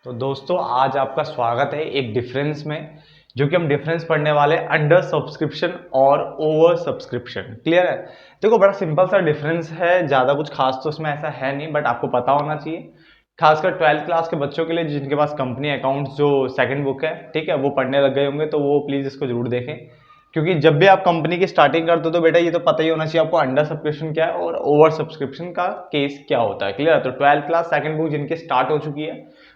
तो दोस्तों आज आपका स्वागत है एक डिफरेंस में, जो कि हम डिफरेंस पढ़ने वाले अंडर सब्सक्रिप्शन और ओवर सब्सक्रिप्शन। क्लियर है? देखो बड़ा सिंपल सा डिफरेंस है, ज़्यादा कुछ खास तो उसमें ऐसा है नहीं, बट आपको पता होना चाहिए। खासकर 12th क्लास के बच्चों के लिए जिनके पास कंपनी अकाउंट्स जो सेकंड बुक है, ठीक है, वो पढ़ने लग गए होंगे, तो वो प्लीज़ इसको जरूर देखें। क्योंकि जब भी आप कंपनी की स्टार्टिंग करते हो तो बेटा ये तो पता ही होना चाहिए आपको अंडर सब्सक्रिप्शन क्या है और ओवर सब्सक्रिप्शन का केस क्या होता है। क्लियर है? तो 12th क्लास सेकंड बुक जिनके स्टार्ट हो चुकी है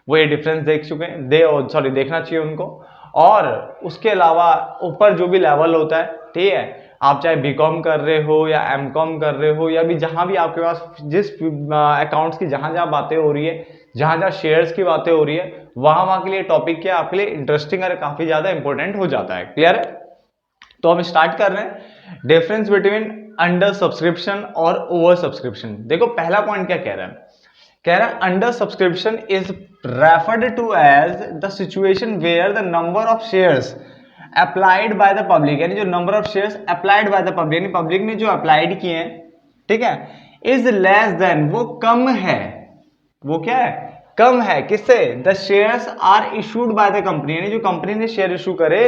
वो ये डिफरेंस देख चुके हैं, सॉरी देखना चाहिए उनको। और उसके अलावा ऊपर जो भी लेवल होता है, ठीक है, आप चाहे बीकॉम कर रहे हो या एमकॉम कर रहे हो या भी जहां भी आपके पास जिस अकाउंट्स की जहां जहां बातें हो रही है, जहां जहां शेयर्स की बातें हो रही है, वहां वहां के लिए टॉपिक क्या आपके लिए इंटरेस्टिंग और काफी ज्यादा इंपॉर्टेंट हो जाता है। क्लियर है? तो हम स्टार्ट कर रहे हैं डिफरेंस बिटवीन अंडर सब्सक्रिप्शन और ओवर सब्सक्रिप्शन। देखो पहला पॉइंट क्या कह रहा है, कह रहा है under subscription is referred to as the situation where the number of shares applied by the public, यानी जो number of shares applied by the public, यानी पब्लिक ने जो अप्लाइड किए हैं, ठीक है, इज लेस देन, वो कम है, वो क्या है, कम है, किससे, the shares are issued by the company, यानी जो कंपनी ने शेयर इशू करे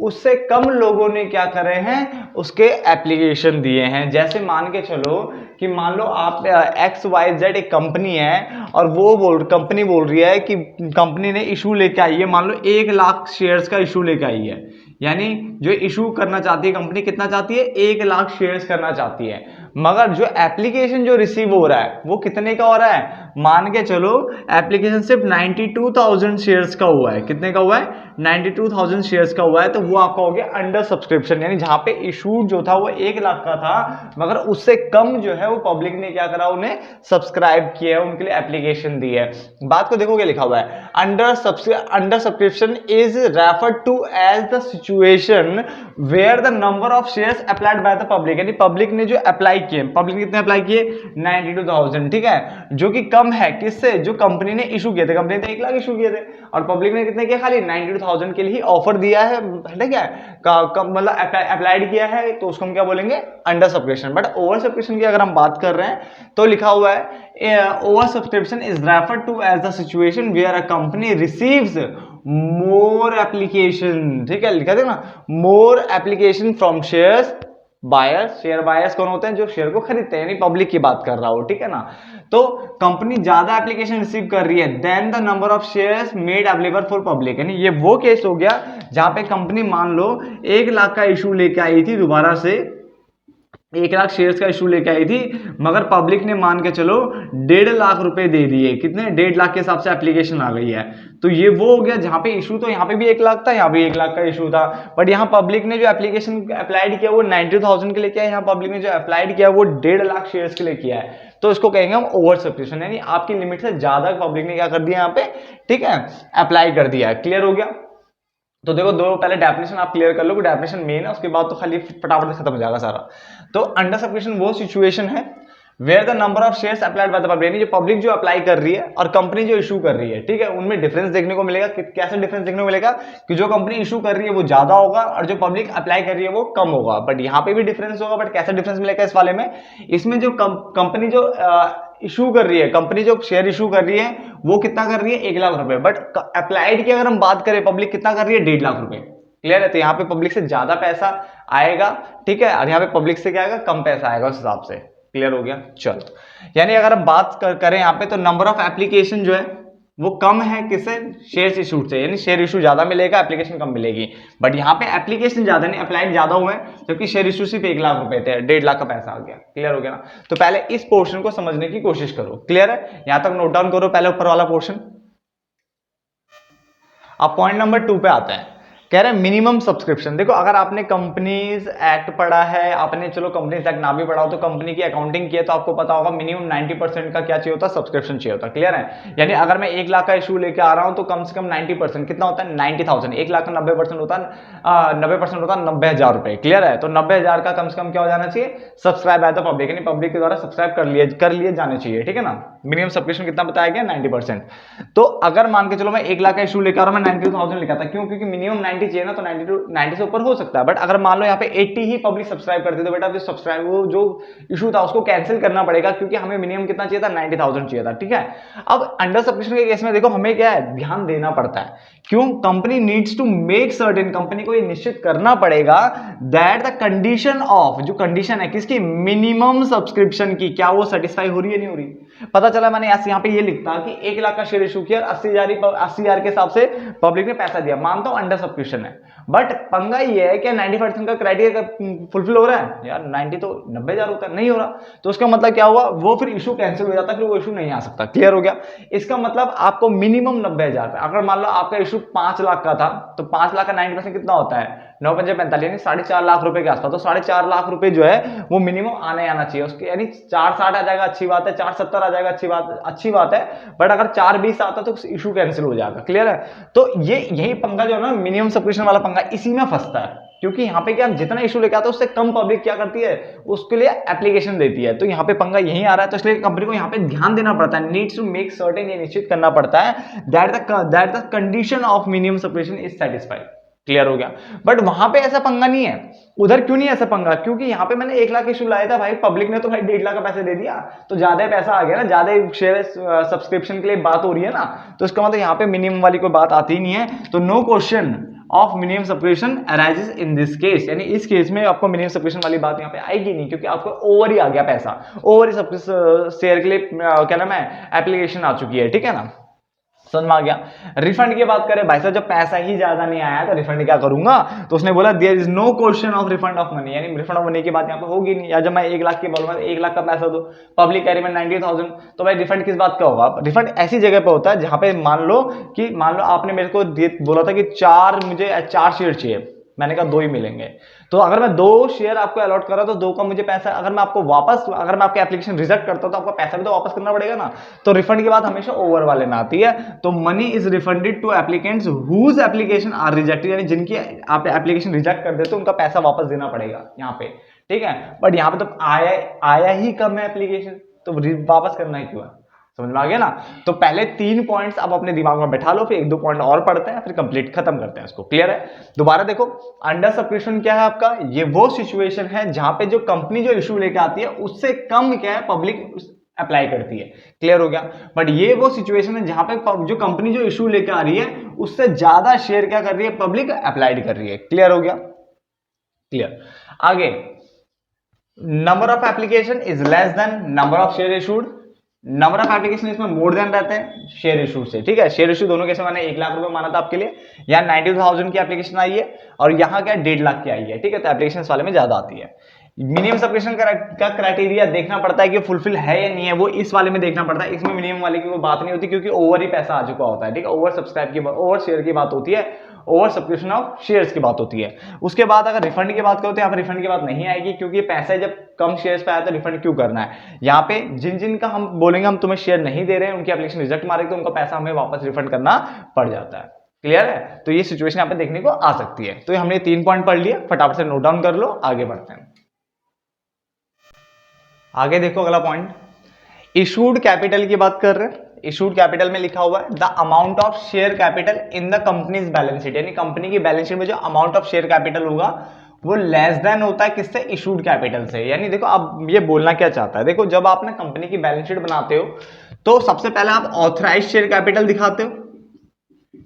उससे कम लोगों ने क्या करे हैं, उसके एप्लीकेशन दिए हैं। जैसे मान के चलो कि मान लो आप XYZ एक कंपनी है और वो कंपनी बोल रही है कि कंपनी ने इशू लेके आई है, मान लो 1 लाख शेयर्स का इशू लेके आई है, यानी जो इशू करना चाहती है कंपनी, कितना चाहती है, 1 लाख शेयर्स करना चाहती है, मगर जो एप्लीकेशन जो रिसीव हो रहा है वो कितने का हो रहा है, मान के चलो एप्लीकेशन सिर्फ 92,000 शेयर्स का हुआ है। कितने का हुआ है, 92,000 शेयर्स का हुआ है, तो वो आपका हो गया अंडर सब्सक्रिप्शन, यानी जहां पे इशू जो था वो 1 लाख का था, मगर उससे कम जो है वो पब्लिक ने क्या करा, उन्हें सब्सक्राइब किया है, उनके लिए एप्लीकेशन दी है। बात को देखो क्या लिखा हुआ है, under subscription is referred to as the situation where the number of shares applied by the public, यानी पब्लिक ने जो अप्लाई किए, पब्लिक ने कितने अप्लाई किए, 92,000, ठीक है, जो कि कम है किससे, जो कंपनी ने इशू किए थे, कंपनी ने 1 लाख इशू किए थे और पब्लिक ने कितने किए, खाली 92,000 के लिए ही ऑफर दिया है, क्या मतलब अप्लाइड किया है, तो उसको हम क्या बोलेंगे, under subscription. But over subscription की अगर हम बात कर रहे हैं तो लिखा हुआ है oversubscription is referred to as the situation where a company receives more application, ठीक है, लिखा थे ना, more application from shares buyers. Share buyers कौन होते हैं, जो शेयर को खरीदते हैं, यानी पब्लिक की बात कर रहा हो, ठीक है ना। तो कंपनी ज्यादा एप्लीकेशन रिसीव कर रही है then the number of shares made available for public, यानी ये वो केस हो गया जहां पे कंपनी मान लो 1 लाख का इशू लेके आई थी, दोबारा से 1 लाख शेयर्स का इशू लेके आई थी, मगर पब्लिक ने मान के चलो 1.5 लाख रुपए दे दिए, कितने, 1.5 लाख के हिसाब से एप्लीकेशन आ गई है। तो ये वो हो गया जहां पे इशू तो यहाँ पे भी 1 लाख था, यहाँ भी 1 लाख का इशू था, बट यहाँ पब्लिक ने जो एप्लीकेशन अप्लाइड किया वो 92,000 के लिए किया है, यहाँ पब्लिक ने जो अप्लाइड किया वो 1.5 लाख शेयर्स के लिए किया है, तो इसको कहेंगे हम ओवर सब्सक्रिप्शन, यानी आपकी लिमिट से ज्यादा पब्लिक ने क्या कर दिया यहाँ पे, ठीक है, अप्लाई कर दिया है। क्लियर हो गया? तो देखो दो पहले डेफिनेशन आप क्लियर कर लो कि डेफिनेशन मेन है, उसके बाद तो खाली फटाफट से खत्म हो जाएगा सारा। तो अंडर सब्सक्रिप्शन वो सिचुएशन है where the number of shares applied by the public, यानी जो पब्लिक जो अप्लाई कर रही है और कंपनी जो इशू कर रही है, ठीक है, उनमें डिफरेंस देखने को मिलेगा। कैसे डिफरेंस देखने को मिलेगा, कि जो कंपनी इशू कर रही है वो ज्यादा होगा और जो पब्लिक अप्लाई कर रही है वो कम होगा। बट यहाँ पे भी डिफरेंस होगा, बट कैसा डिफरेंस मिलेगा इस वाले में, इसमें जो कंपनी जो इशू कर रही है, कंपनी जो शेयर इशू कर रही है वो कितना कर रही है, 1 लाख रुपए, बट अप्लाइड की अगर हम बात करें पब्लिक कितना कर रही है, 1.5 लाख रुपए। क्लियर है? तो यहाँ पे पब्लिक से ज्यादा पैसा आएगा, ठीक है, और यहाँ पे पब्लिक से क्या आएगा, कम पैसा आएगा उस हिसाब से। क्लियर हो गया? चलो, यानी अगर हम बात करें यहाँ पे तो नंबर ऑफ एप्लीकेशन जो है वो कम है, किससे, शेयर इशू से, यानी शेयर इशू ज्यादा मिलेगा, एप्लीकेशन कम मिलेगी। बट यहाँ पे एप्लीकेशन ज्यादा नहीं, अप्लाइड ज्यादा हुए हैं, क्योंकि शेयर इशू सिर्फ 1 लाख रुपए थे, 1.5 लाख का पैसा आ गया। क्लियर हो गया ना? तो पहले इस पोर्शन को समझने की कोशिश करो। क्लियर है? यहां तक नोट डाउन करो पहले ऊपर वाला पोर्शन। अब पॉइंट नंबर 2 पे आते हैं, कह रहे हैं मिनिमम सब्सक्रिप्शन। देखो अगर आपने कंपनीज एक्ट पढ़ा है, आपने चलो कंपनीज एक्ट ना भी पढ़ा हो तो कंपनी की अकाउंटिंग की है, तो आपको पता होगा मिनिमम 90% का क्या चाहिए होता है, सब्सक्रिप्शन चाहिए होता है। क्लियर है? यानी अगर मैं 1 लाख का इशू लेके आ रहा हूं तो कम से कम 90% कितना होता है, 90,000। 1 लाख का 90% होता है 90% होता है 90,000 रुपए। क्लियर है? तो 90,000 का कम से कम क्या हो जाना चाहिए, सब्सक्राइब बाय द पब्लिक, यानी पब्लिक के द्वारा सब्सक्राइब कर लिए जाने चाहिए। ठीक है ना? मिनिमम सब्सक्रिप्शन कितना बताया गया, 90%। तो अगर मान के चलो मैं 1 लाख का इशू लेकर आ रहा हूं, मैं 90,000 लिखा था, क्यों, क्योंकि मिनिमम 90 चाहिए ना, तो 90 से ऊपर हो सकता है, बट अगर मान लो यहाँ पे 80 ही पब्लिक सब्सक्राइब करती है तो बेटा सब्सक्राइब वो जो इशू था उसको कैंसिल करना पड़ेगा, क्योंकि हमें मिनिमम कितना चाहिए था, 90,000 चाहिए था, ठीक है। अब अंडर सब्सक्रिप्शन के केस में देखो हमें क्या है, ध्यान देना पड़ता है, क्यों, company needs to make certain, company को ये निश्चित करना पड़ेगा दैट द कंडीशन ऑफ, जो कंडीशन है किसकी, मिनिमम सब्सक्रिप्शन की, क्या वो सेटिस्फाई हो रही है, नहीं हो रही। पता चला मैंने यहाँ पे ये लिखता कि 1 लाख का शेयर इशू किया, 80,000 के हिसाब से पब्लिक ने पैसा दिया, मानता हूं अंडर सब्सक्रिप्शन है, बट पंगा ये है कि 90% का क्राइटेरिया फुलफिल हो रहा है यार, 90 तो 90,000 होता है, नहीं हो रहा, तो उसका मतलब क्या हुआ, वो फिर इशू कैंसिल हो जाता है, फिर वो इशू नहीं आ सकता। क्लियर हो गया। इसका मतलब आपको मिनिमम 90,000, अगर मान लो आपका इशू 5 लाख का था, तो 5 लाख का 90% कितना होता है, 9 पंजे 45, यानी 4.5 लाख रुपए के आसपास, तो 4.5 लाख रुपए जो है वो मिनिमम आना चाहिए उसके, यानी 4.60 आ जाएगा अच्छी बात है, 4.70 आ जाएगा अच्छी बात है, बट अगर 4.20 आता तो इशू कैंसिल हो जाएगा। क्लियर है। तो ये यही पंगा जो है ना, मिनिमम सब्सक्रिप्शन वाला पंगा इसी में फंसता है, क्योंकि यहाँ पे क्या, जितना इशू लेके आता है उससे कम पब्लिक क्या करती है, उसके लिए एप्लीकेशन देती है, तो यहाँ पे पंगा यही आ रहा है। तो इसलिए कंपनी को यहाँ पे ध्यान देना पड़ता है, नीड्स टू मेक सर्टेन, ये निश्चित करना पड़ता है that the condition of minimum subscription is satisfied. Clear हो गया। बट वहां पे ऐसा पंगा नहीं है, उधर क्यों नहीं ऐसा पंगा, क्योंकि यहाँ पे मैंने 1 लाख इशू लाया था भाई, पब्लिक ने तो भाई 1.5 लाख का पैसे दे दिया, तो ज्यादा पैसा आ गया ना, ज्यादा शेयर सब्सक्रिप्शन के लिए बात हो रही है ना, तो इसका मतलब यहाँ पे मिनिमम वाली कोई बात आती ही नहीं है, तो no question of minimum subscription arises in this case, यानी इस केस में आपको मिनिमम सब्सक्रिप्शन वाली बात यहाँ पे आएगी नहीं, क्योंकि आपको ओवर ही आ गया पैसा, ओवर ही सब्सक्रिप्शन शेयर के लिए क्या नाम है, एप्लीकेशन आ चुकी है, ठीक है ना, समझ में आ गया। रिफंड की बात करें भाई साहब, जब पैसा ही ज्यादा नहीं आया तो रिफंड क्या करूंगा, तो उसने बोला there is no question of refund of money, यानी रिफंड ऑफ मनी की बात यहाँ पे होगी नहीं, या जब मैं 1 लाख की बोलूंगा 1 लाख का पैसा दो, पब्लिक कह रही मैं 90,000, तो भाई रिफंड किस बात का होगा, रिफंड ऐसी जगह पे होता है जहां पे मान लो आपने मेरे को बोला था कि मुझे 4 शेयर चाहिए, मैंने कहा 2 ही मिलेंगे, तो अगर मैं 2 शेयर आपको अलॉट कर रहा तो 2 का मुझे पैसा, अगर मैं आपकी एप्लीकेशन रिजेक्ट करता हूं तो आपको पैसा भी तो वापस करना पड़ेगा ना, तो रिफंड की बात हमेशा ओवर वाले में आती है, तो money is refunded to applicants whose application are rejected, यानी जिनकी आप एप्लीकेशन रिजेक्ट कर देते हो उनका पैसा वापस देना पड़ेगा यहाँ पे, ठीक है। बट यहाँ पे तो आया ही कम है एप्लीकेशन, तो वापस करना ही क्यों है, समझ में आ गया ना। तो पहले 3 पॉइंट्स आप अपने दिमाग में बैठा लो, फिर 1-2 पॉइंट और पढ़ते हैं, फिर कंप्लीट खत्म करते हैं इसको। क्लियर है। दोबारा देखो, अंडर सब्सक्रिप्शन क्या है आपका, ये वो सिचुएशन है जहां पे जो कंपनी जो इशू लेके आती है उससे कम क्या है पब्लिक अप्लाई करती है। क्लियर हो गया। बट ये वो सिचुएशन है जहां पे जो कंपनी जो इशू लेके आ रही है उससे ज्यादा शेयर क्या कर रही है, पब्लिक अप्लाइड कर रही है। क्लियर हो गया। क्लियर। आगे, number of application is less than number of share issued, number of application इसमें मोर देन रहते हैं शेयर इशू से। ठीक है, शेयर इशू दोनों कैसे, मैंने 1 लाख रुपए माना था आपके लिए, यहाँ 90,000 की एप्लीकेशन आई है और यहाँ क्या 1.5 लाख की आई है। ठीक है, तो एप्लीकेशन वाले में ज्यादा आती है। मिनिमम सब्सक्रिप्शन का क्राइटेरिया देखना पड़ता है कि फुलफिल है या नहीं है, वो इस वाले में देखना पड़ता है। इसमें मिनिमम वाले की कोई बात नहीं होती क्योंकि ओवर ही पैसा आ चुका होता है। ठीक है, ओवर सब्सक्राइब की, ओवर शेयर की बात होती है, ओवर सब्सक्रिप्शन ऑफ शेयर्स की बात होती है। उसके बाद अगर रिफंड की बात करो तो यहाँ पर रिफंड की बात नहीं आएगी क्योंकि पैसा जब कम शेयर्स पे आया तो रिफंड क्यों करना है। यहाँ पे जिन का हम बोलेंगे हम तुम्हें शेयर नहीं दे रहे हैं, उनकी एप्लीकेशन रिजेक्ट मारेगी तो उनका पैसा हमें वापस रिफंड करना पड़ जाता है। क्लियर है। तो ये सिचुएशन यहाँ पे देखने को आ सकती है। तो हमने 3 पॉइंट पढ़ लिया, फटाफट से नोट डाउन कर लो, आगे बढ़ते हैं। आगे देखो अगला पॉइंट, इशूड कैपिटल की बात कर रहे हैं। इशूड कैपिटल में लिखा हुआ है the amount of share capital in the companies balance sheet, यानी कंपनी की बैलेंस शीट में जो अमाउंट ऑफ शेयर कैपिटल होगा वो लेस देन होता है किससे, इशूड कैपिटल से। यानी देखो अब ये बोलना क्या चाहता है, देखो जब आप ना कंपनी की बैलेंस शीट बनाते हो तो सबसे पहले आप ऑथराइज शेयर कैपिटल दिखाते हो।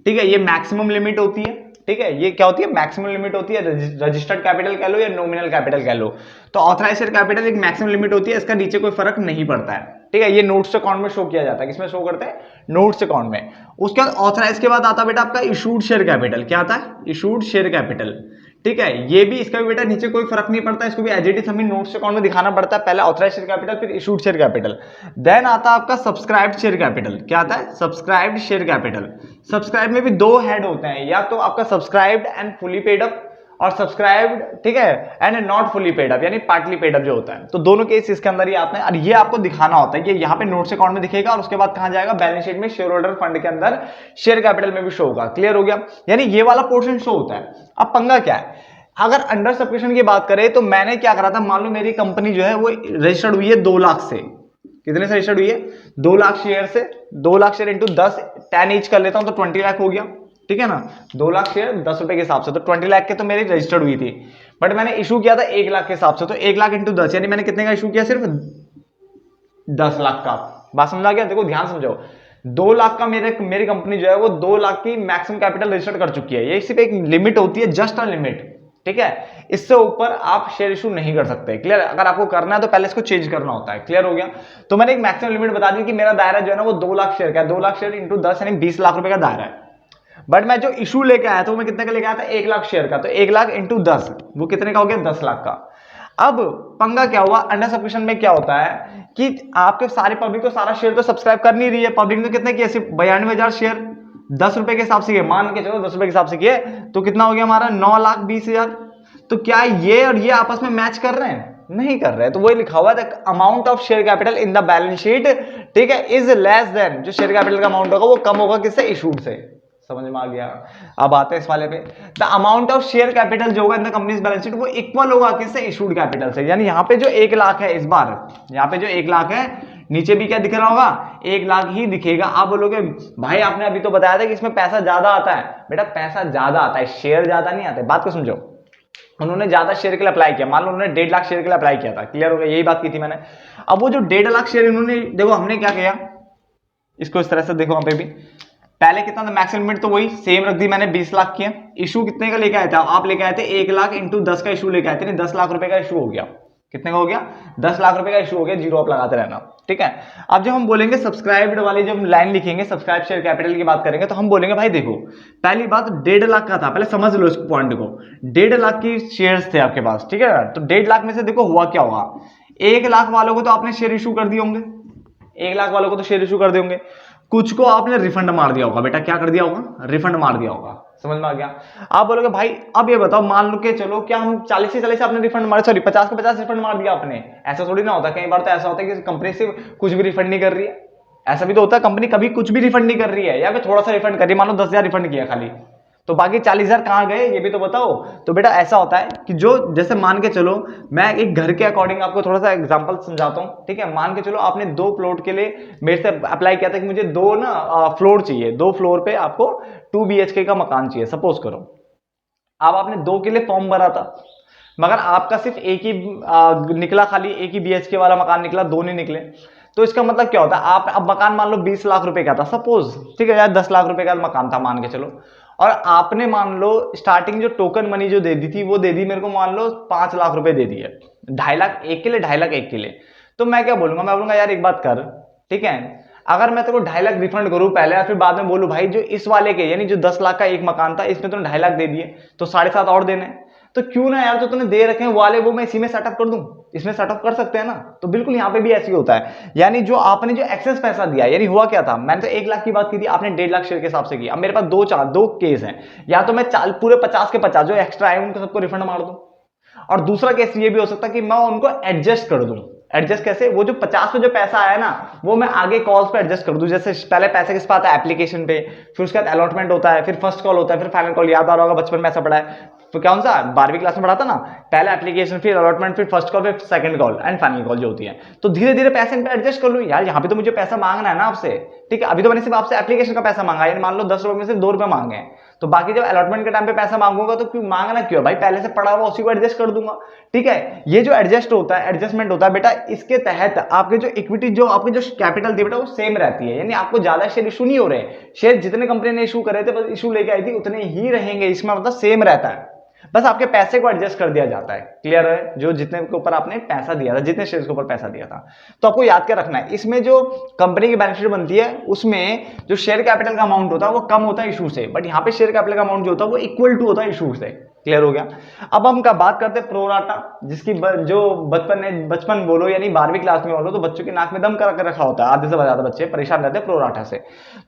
ठीक है, ये मैक्सिमम लिमिट होती है। ठीक है, ये क्या होती है, मैक्सिमम लिमिट होती है। रजिस्टर्ड कैपिटल कह लो या नॉमिनल कैपिटल कह लो, तो ऑथराइज शेयर कैपिटल एक मैक्सिमम लिमिट होती है, इसका नीचे कोई फर्क नहीं पड़ता है। ठीक है, ये नोट्स अकाउंट में शो किया जाता है। किसमें शो करते हैं, नोट्स अकाउंट में। उसके बाद ऑथराइज के बाद आता है बेटा आपका इशूड शेयर कैपिटल। क्या आता है, इशूड शेयर कैपिटल। ठीक है, ये भी, इसका भी बेटा नीचे कोई फर्क नहीं पड़ता, इसको भी एज इट इज हमें नोट्स अकाउंट में दिखाना पड़ता है। पहले ऑथराइज शेयर कैपिटल, फिर इशूड शेयर कैपिटल, देन आता है आपका सब्सक्राइब्ड शेयर कैपिटल। क्या आता है, सब्सक्राइब्ड शेयर कैपिटल। सब्सक्राइब में भी 2 हेड होते हैं, या तो आपका subscribed and fully paid up और सब्सक्राइब्ड, ठीक है, and not fully paid up, यानी पार्टली पेड अप जो होता है। तो दोनों केस इसके अंदर ही आते हैं और ये आपको दिखाना होता है कि यहाँ पे नोट्स अकाउंट में दिखेगा और उसके बाद कहां जाएगा, बैलेंस शीट में शेयर होल्डर फंड के अंदर शेयर कैपिटल में भी शो होगा। क्लियर हो गया, यानी ये वाला पोर्शन शो होता है। अब पंगा क्या है, अगर अंडर सब्सक्रिप्शन की बात करें तो मैंने क्या करा था, मान लो मेरी कंपनी जो है वो रजिस्टर्ड हुई है 2 लाख से। कितने से रजिस्टर्ड हुई है, 2 लाख शेयर से। 2 लाख शेयर इंटू 10 ईच कर लेता हूं तो 20 लाख हो गया। ठीक है ना, 2 लाख शेयर 10 रुपए के हिसाब से, तो 20 लाख के तो मेरी रजिस्टर्ड हुई थी, बट मैंने इशू किया था 1 लाख के हिसाब से, तो 1 लाख इंटू 10 यानी मैंने कितने का इशू किया, सिर्फ 10 लाख का। बात समझा गया? देखो ध्यान समझो, 2 लाख का मेरी कंपनी जो है वो 2 लाख की मैक्सिमम कैपिटल रजिस्टर्ड कर चुकी है। ये सिर्फ एक लिमिट होती है, जस्ट अ लिमिट, ठीक है। इससे ऊपर आप शेयर इशू नहीं कर सकते, क्लियर। अगर आपको करना है तो पहले इसको चेंज करना होता है, क्लियर हो गया। तो मैंने एक मैक्सिमम लिमिट बता दी कि मेरा दायरा जो है ना वो 2 लाख शेयर का है, 2 लाख शेयर इंटू 10 यानी 20 लाख रुपए का दायरा है। बट मैं जो इशू लेके आया था वो मैं कितने का लेके आया था, 1 लाख शेयर का, तो 1 लाख इंटू 10 वो कितने का हो गया, 10 लाख का। अब पंगा क्या हुआ, अंडर सब्सक्रिप्शन में क्या होता है कि आपके सारी पब्लिक तो सारा शेयर तो सब्सक्राइब कर नहीं रही है। पब्लिक ने कितने किए, सिर्फ 92,000 शेयर 10 रुपए के हिसाब से किए, मान के चलो 10 रुपए के हिसाब से किए, तो कितना हो गया हमारा 9,20,000। तो क्या ये और ये आपस में मैच कर रहे हैं, नहीं कर रहे हैं। तो वही लिखा हुआ है, the amount of share capital in the balance sheet, ठीक है, इज लेस देन, जो शेयर कैपिटल का अमाउंट होगा वो कम होगा किससे, इशूड से। समझ में आ गया? अब आते हैं इस वाले पे, the amount of share capital जो होगा in the companies balance sheet वो इक्वल होगा किससे, इशूड कैपिटल से। यानी यहाँ पे जो 1 लाख है, इस बार यहाँ पे जो 1 लाख है, नीचे भी क्या दिख रहा होगा, 1 लाख ही दिखेगा। आप बोलोगे भाई आपने अभी तो बताया था कि इसमें पैसा ज्यादा आता है। बेटा पैसा ज्यादा आता है, शेयर ज्यादा नहीं आते। बात को समझो, उन्होंने ज्यादा शेयर के लिए अप्लाई किया, मान लो उन्होंने 1.5 लाख शेयर के लिए अप्लाई किया था, क्लियर हो गया, यही बात की थी मैंने। अब वो जो 1.5 लाख शेयर इन्होंने, देखो हमने क्या किया, इसको इस तरह से देखो, वहां पे भी पहले कितना था मैक्सिमम लिमिट, तो वही सेम रख दी मैंने, 20 लाख की। इशू कितने का लेके आए थे आप लेके आए थे 1 लाख इंटू 10 का इशू लेके आए थे, नहीं 10 लाख रुपए का इशू हो गया। कितने का हो गया, 10 लाख रुपए का इशू हो गया, जीरो आप लगाते रहना, ठीक है। अब जब हम बोलेंगे सब्सक्राइब्ड वाली, जब लाइन लिखेंगे सब्सक्राइब शेयर कैपिटल की बात करेंगे, तो हम बोलेंगे भाई देखो पहली बात 1.5 लाख का था, पहले समझ लो इस पॉइंट को, 1.5 लाख की शेयर्स थे आपके पास, ठीक है। तो 1.5 लाख में से देखो हुआ क्या होगा, 1 लाख वालों को तो आपने शेयर इशू कर दिए होंगे, 1 लाख वालों को तो शेयर इशू कर दिए होंगे, कुछ को आपने रिफंड मार दिया होगा। बेटा क्या कर दिया होगा, रिफंड मार दिया होगा। समझ में आ गया? आप बोलोगे भाई अब ये बताओ, मान लो के चलो क्या हम 40 से 40 आपने रिफंड मारे, सॉरी 50 के 50 रिफंड मार दिया आपने, ऐसा थोड़ी ना होता। कई बार तो ऐसा होता है कि कंपनी सिर्फ कुछ भी रिफंड नहीं कर रही है, ऐसा भी तो होता है, कंपनी कभी कुछ भी रिफंड नहीं कर रही है, या फिर थोड़ा सा रिफंड कर रही है, मान लो 10,000 रिफंड किया खाली, तो बाकी 40,000 कहां गए ये भी तो बताओ। तो बेटा ऐसा होता है कि जो, जैसे मान के चलो, मैं एक घर के अकॉर्डिंग आपको थोड़ा सा एग्जांपल समझाता हूं, ठीक है। मान के चलो आपने 2 प्लॉट के लिए मेरे से अप्लाई किया था कि मुझे 2 ना फ्लोर चाहिए, 2 फ्लोर पे आपको 2 BHK का मकान चाहिए, सपोज करो। अब आपने 2 के लिए फॉर्म भरा था, मगर आपका सिर्फ एक ही निकला, खाली एक ही BHK वाला मकान निकला, 2 नहीं निकले। तो इसका मतलब क्या होता है, आप अब मकान मान लो 20 लाख रुपए का था सपोज, ठीक है, या 10 लाख रुपए का मकान था मान के चलो, और आपने मान लो स्टार्टिंग जो टोकन मनी जो दे दी थी वो दे दी मेरे को, मान लो 5 लाख रुपए दे दिए, 2.5 लाख एक के लिए, 2.5 लाख एक के लिए। तो मैं क्या बोलूंगा, मैं बोलूंगा यार एक बात कर, ठीक है, अगर मैं तेरे को 2.5 लाख रिफंड करूं पहले, या फिर बाद में बोलूं भाई जो इस वाले के, यानी जो 10 लाख का एक मकान था इसमें तूने 2.5 लाख दे दिए, तो 7.5 और देने, तो क्यों ना यार, तो तूने दे रखे हैं वाले वो मैं इसी में सेटअप कर दूं, इसमें सेटअप कर सकते हैं ना। तो बिल्कुल यहाँ पे भी ऐसे ही होता है, यानी जो आपने जो एक्सेस पैसा दिया, यानी हुआ क्या था, मैंने तो 1 लाख की बात की थी, आपने 1.5 लाख शेयर के हिसाब से किया। अब मेरे पास दो केस हैं, या तो मैं पूरे 50 के 50 जो एक्स्ट्रा है उनको सबको रिफंड मार दूं, और दूसरा केस ये भी हो सकता है कि मैं उनको एडजस्ट कर दूं। एडजस्ट कैसे, वो जो 50 पे जो पैसा आया ना वो मैं आगे कॉल्स पे एडजस्ट कर दूं। जैसे पहले पैसे किस पे आता है, एप्लीकेशन पे, फिर उसके बाद अलॉटमेंट होता है, फिर फर्स्ट कॉल होता है, फिर फाइनल कॉल। याद आ रहा होगा बचपन में ऐसा पढ़ा है, तो कौन सा 12वीं क्लास में पढ़ा था ना, पहले एप्लीकेशन, फिर अलॉटमेंट, फिर फर्स्ट कॉल, फिर second call and final call जो होती है। तो धीरे धीरे पैसे इन पे एडजस्ट कर लूं यार, यहाँ पे तो मुझे पैसा मांगना है ना आपसे, ठीक है। अभी तो मैंने सिर्फ आपसे एप्लीकेशन का पैसा मांगा, यानी मान लो 10 रुपए में सिर्फ 2 रुपए मांगे हैं, तो बाकी जब अलॉटमेंट के टाइम पे पैसा मांगूंगा तो क्यों मांगना, क्यों भाई, पहले से पड़ा हुआ उसी को एडजस्ट कर दूंगा, ठीक है। ये जो एडजस्ट होता है, एडजस्टमेंट होता है बेटा, इसके तहत आपके जो इक्विटी, जो आपकी जो कैपिटल थी बेटा वो सेम रहती है, यानी आपको ज्यादा शेयर इशू नहीं हो रहे, शेयर जितने कंपनी ने इशू करे थे बस इशू लेके आई थी उतने ही रहेंगे, इसमें मतलब सेम रहता है, बस आपके पैसे को एडजस्ट कर दिया जाता है, क्लियर है, जो जितने के ऊपर आपने पैसा दिया था, जितने शेयर्स के ऊपर पैसा दिया था। तो आपको याद क्या रखना है, इसमें जो कंपनी की बैलेंस शीट बनती है उसमें जो शेयर कैपिटल का अमाउंट होता है वो कम होता है इशू से, बट यहाँ पे शेयर कैपिटल का अमाउंट जो होता है वो इक्वल टू होता है इशू से, क्लियर हो गया। अब हम क्या बात करते हैं प्रोराटा, जिसकी जो बचपन बोलो यानी 12वीं क्लास में बोलो तो बच्चों के नाक में दम कर रखा होता है, आधे से ज्यादा बच्चे परेशान रहते हैं प्रोराटा से।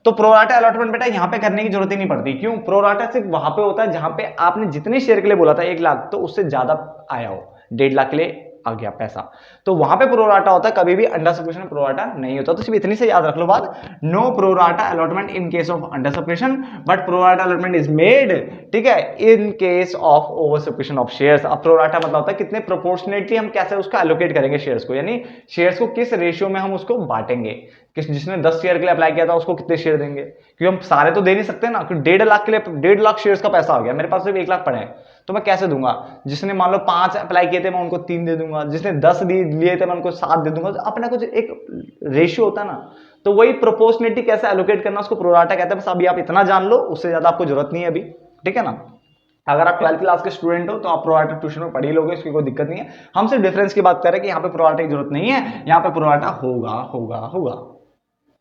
तो प्रोराटा अलॉटमेंट बेटा यहाँ पे करने की जरूरत ही नहीं पड़ती, क्यों, प्रोराटा सिर्फ वहां पे होता है जहां पे आपने जितने शेयर के लिए बोला था 1 लाख, तो उससे ज्यादा आया हो, 1.5 लाख के लिए आ गया पैसा। तो वहां पे प्रोराटा होता है, कभी भी अंडर सब्सक्रिप्शन में प्रोराटा नहीं होता। तो सिर्फ इतनी से याद रख लो बात, no pro rata allotment in case of under subscription but pro rata allotment is made, ठीक है, in case of over subscription of shares. अब प्रोराटा मतलब होता है कितने प्रोपोर्शनेटली हम कैसे उसको एलोकेट करेंगे शेयर्स को, यानी शेयर्स को किस रेशियो में हम उसको बांटेंगे, किस जिसने 10 शेयर के लिए अप्लाई किया था उसको कितने शेयर देंगे, क्योंकि हम सारे तो दे नहीं सकते ना, क्योंकि 1.5 लाख के लिए 1.5 लाख शेयर्स का पैसा आ गया, मेरे पास सिर्फ 1 लाख पड़े हैं, तो मैं कैसे दूंगा। जिसने मान लो 5 अप्लाई किए थे मैं उनको 3 दे दूंगा, जिसने 10 लिए थे मैं उनको 7 दे दूंगा। तो अपना कुछ एक रेशियो होता है ना, तो वही प्रोपोर्शनेटली कैसे एलोकेट करना उसको प्रोराटा कहते हैं। बस अभी आप इतना जान लो, उससे ज्यादा आपको जरूरत नहीं है अभी, ठीक है ना। अगर आप 12th क्लास के स्टूडेंट हो तो आप प्रोराटा ट्यूशन में पढ़ ही लोगे, इसकी कोई दिक्कत नहीं है। हम सिर्फ डिफरेंस की बात कर रहे हैं कि यहाँ पे प्रोराटा की जरूरत नहीं है, यहाँ पे प्रोराटा होगा होगा होगा।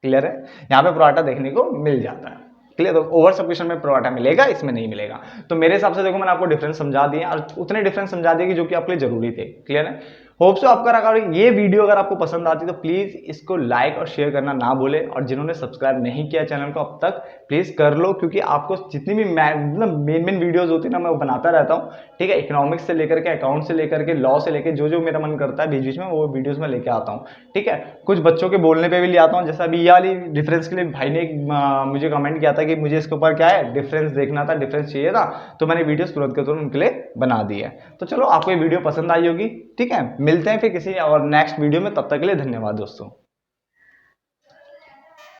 क्लियर है, यहाँ पे प्रोराटा देखने को मिल जाता है। क्लियर, तो ओवर सब्सक्रिप्शन में प्रोराटा मिलेगा, इसमें नहीं मिलेगा। तो मेरे हिसाब से देखो मैंने आपको डिफरेंस समझा दिए और उतने डिफरेंस समझा दिए कि जो कि आपके लिए जरूरी थे। क्लियर है, होप सो आपका अगर ये वीडियो अगर आपको पसंद आती तो प्लीज इसको लाइक और शेयर करना ना भूले, और जिन्होंने सब्सक्राइब नहीं किया चैनल को अब तक प्लीज कर लो, क्योंकि आपको जितनी भी मेन वीडियोस होती है ना मैं बनाता रहता हूँ, ठीक है। इकोनॉमिक्स से लेकर के, अकाउंट से लेकर के, लॉ से लेकर, जो जो मेरा मन करता है बीच बीच में वो वीडियोस में लेके आता हूँ, ठीक है। कुछ बच्चों के बोलने पे भी ले आता हूँ, जैसा अभी ये वाली डिफरेंस के लिए भाई ने मुझे कमेंट किया था कि मुझे इसके ऊपर क्या है डिफरेंस देखना था, डिफरेंस चाहिए था, तो मैंने वीडियोस तुरंत के तुरंत उनके लिए बना दी है। तो चलो आपको ये वीडियो पसंद आई होगी, ठीक है। मिलते हैं फिर किसी और नेक्स्ट वीडियो में, तब तक के लिए धन्यवाद दोस्तों।